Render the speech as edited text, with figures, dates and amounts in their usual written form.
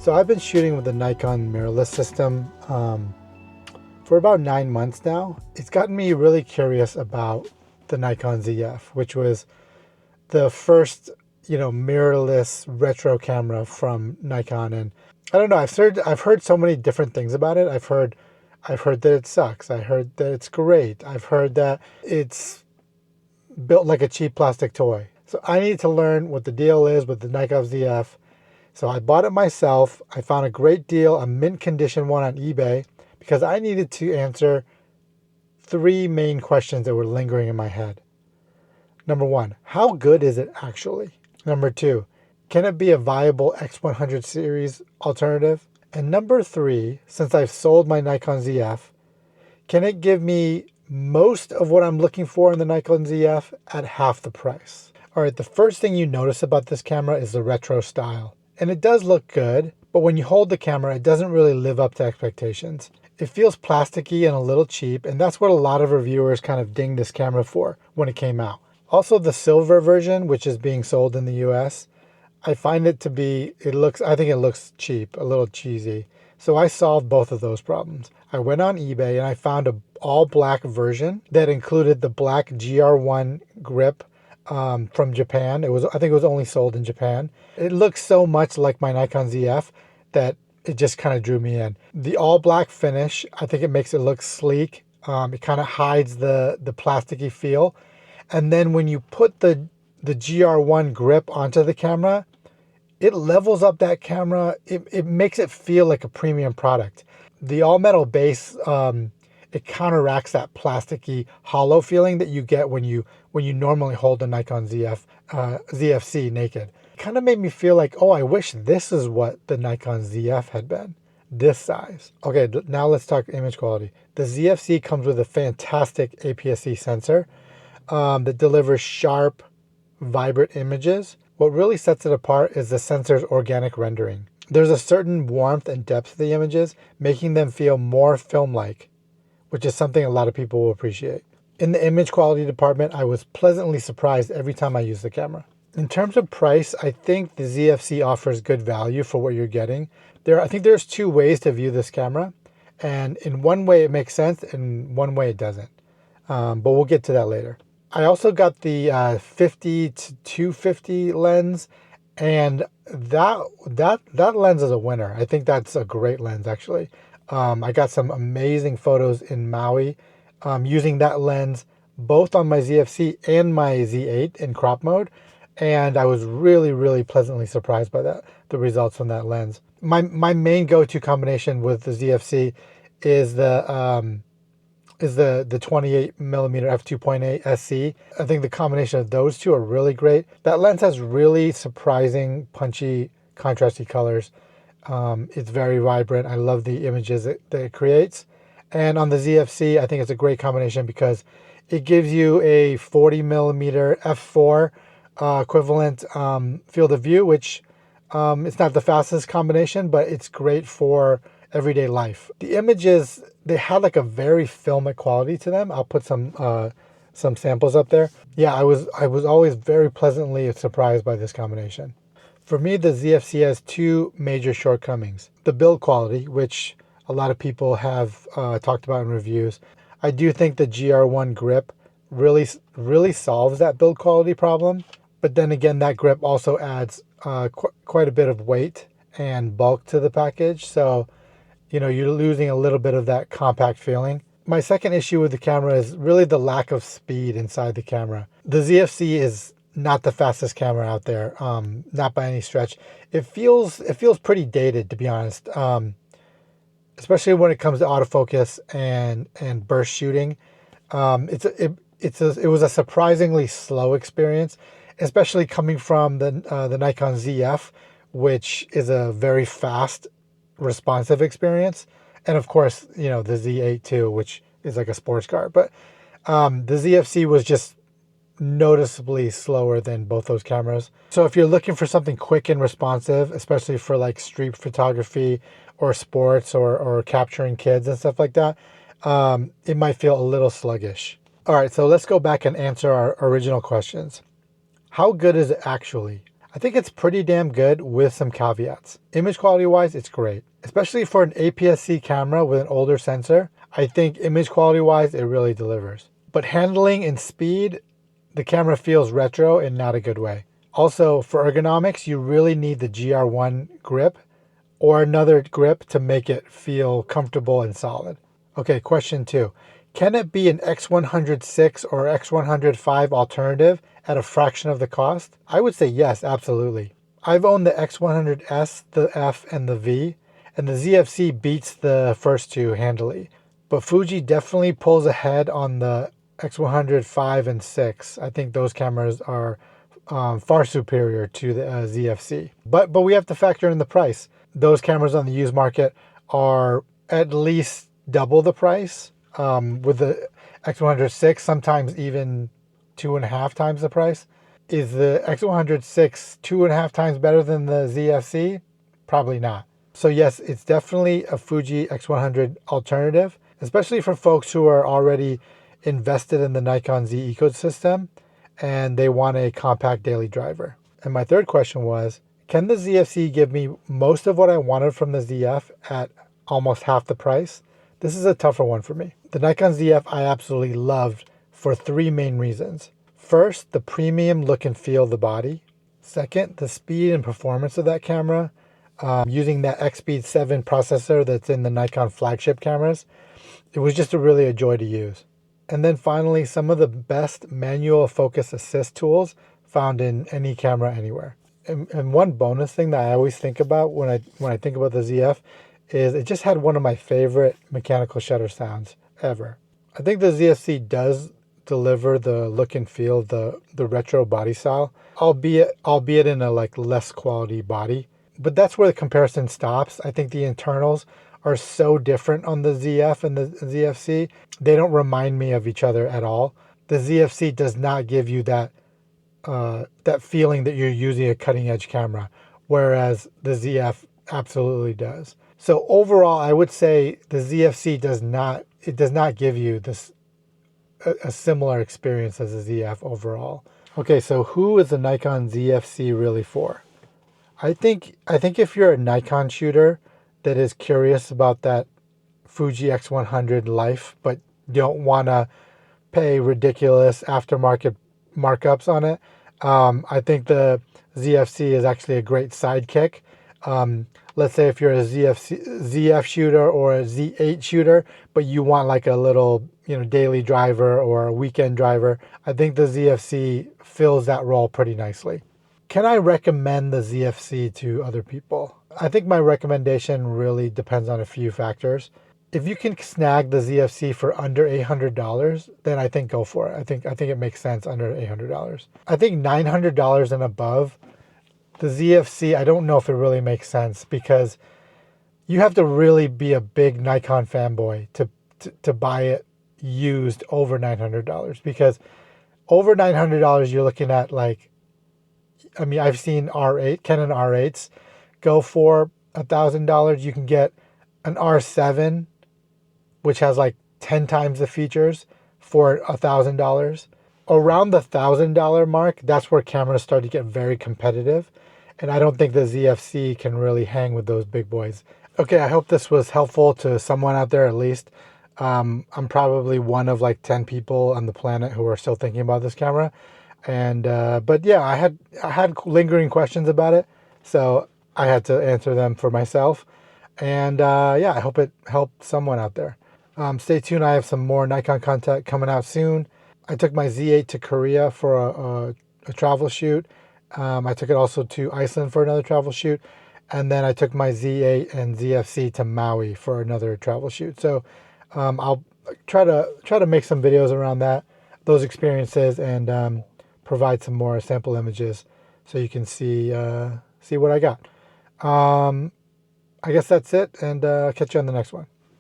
So I've been shooting with the Nikon mirrorless system for about 9 months now. It's gotten me really curious about the Nikon ZF, which was the first, mirrorless retro camera from Nikon. And I don't know, I've heard so many different things about it. I've heard that it sucks. I heard that it's great. I've heard that it's built like a cheap plastic toy. So I need to learn what the deal is with the Nikon ZF. So I bought it myself. I found a great deal, a mint condition one on eBay, because I needed to answer three main questions that were lingering in my head. Number one, how good is it actually? Number two, can it be a viable X100 series alternative? And number three, since I've sold my Nikon ZF, can it give me most of what I'm looking for in the Nikon ZF at half the price? All right, the first thing you notice about this camera is the retro style. And it does look good, but when you hold the camera, it doesn't really live up to expectations. It feels plasticky and a little cheap, and that's what a lot of reviewers kind of dinged this camera for when it came out. Also, the silver version, which is being sold in the US, I find it to be, I think it looks cheap, a little cheesy. So I solved both of those problems. I went on eBay and I found an all black version that included the black GR1 grip from Japan. I think it was only sold in Japan. It looks so much like my Nikon ZF that it just kind of drew me in. The all black finish, I think it makes it look sleek. It kind of hides the plasticky feel. And then when you put the GR1 grip onto the camera, it levels up that camera. It makes it feel like a premium product. The all metal base, it counteracts that plasticky hollow feeling that you get when you normally hold a Nikon ZFC naked. It kind of made me feel like, oh, I wish this is what the Nikon ZF had been, this size. Okay, now let's talk image quality. The ZFC comes with a fantastic APS-C sensor that delivers sharp, vibrant images. What really sets it apart is the sensor's organic rendering. There's a certain warmth and depth to the images, making them feel more film-like, which is something a lot of people will appreciate. In the image quality department, I was pleasantly surprised every time I used the camera. In terms of price, I think the ZFC offers good value for what you're getting. I think there's two ways to view this camera, and in one way it makes sense, and one way it doesn't. But we'll get to that later. I also got the 50 to 250 lens, and that lens is a winner. I think that's a great lens, actually. I got some amazing photos in Maui using that lens, both on my ZFC and my Z8 in crop mode. And I was really, really pleasantly surprised by the results from that lens. My main go-to combination with the ZFC is the 28 millimeter f2.8 SC. I think the combination of those two are really great. That lens has really surprising, punchy, contrasty colors. It's very vibrant. I love the images that it creates. And on the ZFC, I think it's a great combination because it gives you a 40 millimeter f4 equivalent field of view, which it's not the fastest combination, but it's great for everyday life. The images, they had like a very filmic quality to them. I'll put some samples up there. Yeah, I was always very pleasantly surprised by this combination. For me, the ZFC has two major shortcomings. The build quality, which a lot of people have talked about in reviews. I do think the GR1 grip really solves that build quality problem. But then again, that grip also adds quite a bit of weight and bulk to the package. So, you're losing a little bit of that compact feeling. My second issue with the camera is really the lack of speed inside the camera. The ZFC is not the fastest camera out there, not by any stretch. It feels pretty dated, to be honest, especially when it comes to autofocus and burst shooting. It was a surprisingly slow experience, especially coming from the Nikon ZF, which is a very fast, responsive experience, and of course, the Z8 too, which is like a sports car. But the ZFC was just noticeably slower than both those cameras. So if you're looking for something quick and responsive, especially for like street photography or sports or capturing kids and stuff like that, it might feel a little sluggish. All right, so let's go back and answer our original questions. How good is it actually? I think it's pretty damn good with some caveats. Image quality wise, it's great. Especially for an APS-C camera with an older sensor, I think image quality wise, it really delivers. But handling and speed, the camera feels retro in not a good way. Also, for ergonomics, you really need the GR1 grip or another grip to make it feel comfortable and solid. Okay, question 2. Can it be an X106 or X105 alternative at a fraction of the cost? I would say yes, absolutely. I've owned the X100S, the F, and the V, and the ZFC beats the first two handily. But Fuji definitely pulls ahead on the X105 and 6. I think those cameras are far superior to the ZFC. But we have to factor in the price. Those cameras on the used market are at least double the price. With the X106, sometimes even 2.5 times the price. Is the X106 2.5 times better than the ZFC? Probably not. So yes, it's definitely a Fuji X100 alternative, especially for folks who are already invested in the Nikon Z ecosystem and they want a compact daily driver. And my third question was, can the ZFC give me most of what I wanted from the ZF at almost half the price? This is a tougher one for me. The Nikon ZF I absolutely loved for 3 main reasons. First, the premium look and feel of the body. Second, the speed and performance of that camera. Using that X-Speed 7 processor that's in the Nikon flagship cameras, it was just really a joy to use. And then finally, some of the best manual focus assist tools found in any camera anywhere. And one bonus thing that I always think about when I think about the ZF is it just had one of my favorite mechanical shutter sounds ever. I think the ZFC does deliver the look and feel of the retro body style, albeit in a like less quality body. But that's where the comparison stops. I think the internals are so different on the ZF and the ZFC. They don't remind me of each other at all. The ZFC does not give you that feeling that you're using a cutting edge camera, whereas the ZF absolutely does. So overall, I would say the ZFC does not give you this a similar experience as the ZF overall. Okay, so who is the Nikon ZFC really for? I think if you're a Nikon shooter that is curious about that Fuji X100 life, but don't want to pay ridiculous aftermarket markups on it, I think the ZFC is actually a great sidekick. Let's say if you're a ZF shooter or a Z8 shooter, but you want like a little, daily driver or a weekend driver, I think the ZFC fills that role pretty nicely. Can I recommend the ZFC to other people? I think my recommendation really depends on a few factors. If you can snag the ZFC for under $800, then I think go for it. I think it makes sense under $800. I think $900 and above, the ZFC, I don't know if it really makes sense because you have to really be a big Nikon fanboy to buy it used over $900, because over $900 you're looking at I've seen Canon R8s go for $1,000. You can get an R7, which has 10 times the features, for $1,000. Around the $1,000 mark, that's where cameras start to get very competitive. And I don't think the ZFC can really hang with those big boys. Okay, I hope this was helpful to someone out there at least. I'm probably one of 10 people on the planet who are still thinking about this camera. And but yeah, I had lingering questions about it, so I had to answer them for myself. And yeah, I hope it helped someone out there. Stay tuned. I have some more Nikon content coming out soon. I took my Z8 to Korea for a travel shoot. I took it also to Iceland for another travel shoot. And then I took my Z8 and ZFC to Maui for another travel shoot. So I'll try to make some videos around those experiences, and provide some more sample images so you can see what I got. I guess that's it, and catch you on the next one.